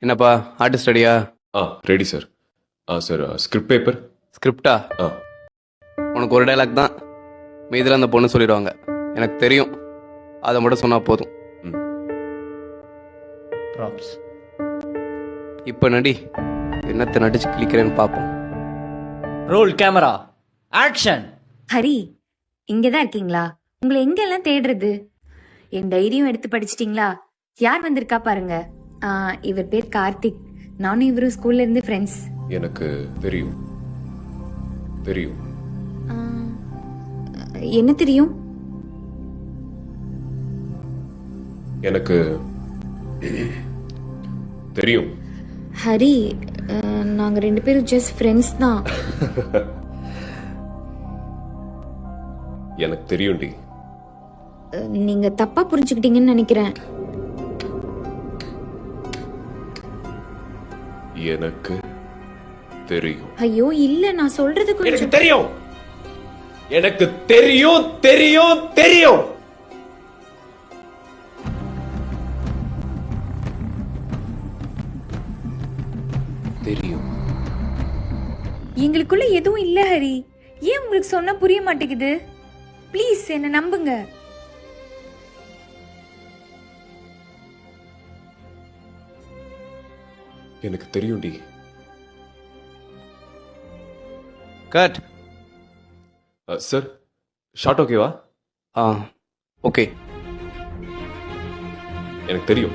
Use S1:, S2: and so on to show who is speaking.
S1: என்னப்பா ஆர்டிஸ்ட் ரெடியா?
S2: Ready sir. Sir script paper.
S1: ஸ்கிரிப்டா? உனக்கு ஒரு டைலாக் தான், மீதில் அந்த பொண்ணு சொல்லிடுவாங்க. எனக்கு தெரியும், அதை மட்டும் சொன்னால் போதும்.
S3: ப்ராப்ஸ்.
S1: இப்போ நடி, என்னத்தை நடிச்சு கிளிக்கிறேன்னு பார்ப்போம்.
S3: Role camera action.
S4: ஹரி, இங்கதான் இருக்கீங்களா? உங்களை எங்கெல்லாம் தேடுறது? என் டைரியும் எடுத்து படிச்சிட்டீங்களா? யார் வந்திருக்கா பாருங்க. இவர் பேர் கார்த்திக். நானும் இவரும் ஸ்கூல்ல இருந்து ஃப்ரெண்ட்ஸ்.
S2: எனக்கு தெரியும். தெரியும்.
S4: என்ன தெரியும்?
S2: எனக்கு தெரியும்.
S4: ஹரி, நாங்க 2 பேரும் ஜஸ்ட் ஃப்ரெண்ட்ஸ் தான்.
S2: எனக்கு தெரியும்டி.
S4: நீங்க தப்பா புரிஞ்சுக்கிட்டீங்கன்னு நினைக்கிறேன்.
S2: எனக்கு தெரியும்.
S4: ஐயோ இல்ல, நான் சொல்றது
S2: எனக்கு
S4: கொஞ்சம்.
S2: தெரியும். எனக்கு தெரியும் தெரியும் தெரியும். தெரியும்.
S4: எங்களுக்குள்ள எதுவும் இல்ல ஹரி. ஏன் உங்களுக்கு சொன்னா புரிய மாட்டேங்குது? ப்ளீஸ் என்ன நம்புங்க.
S2: எனக்கு தெரியும்டி.
S1: கட்.
S2: சார் ஷார்ட் ஓகேவா?
S1: ஓகே.
S2: எனக்கு தெரியும்.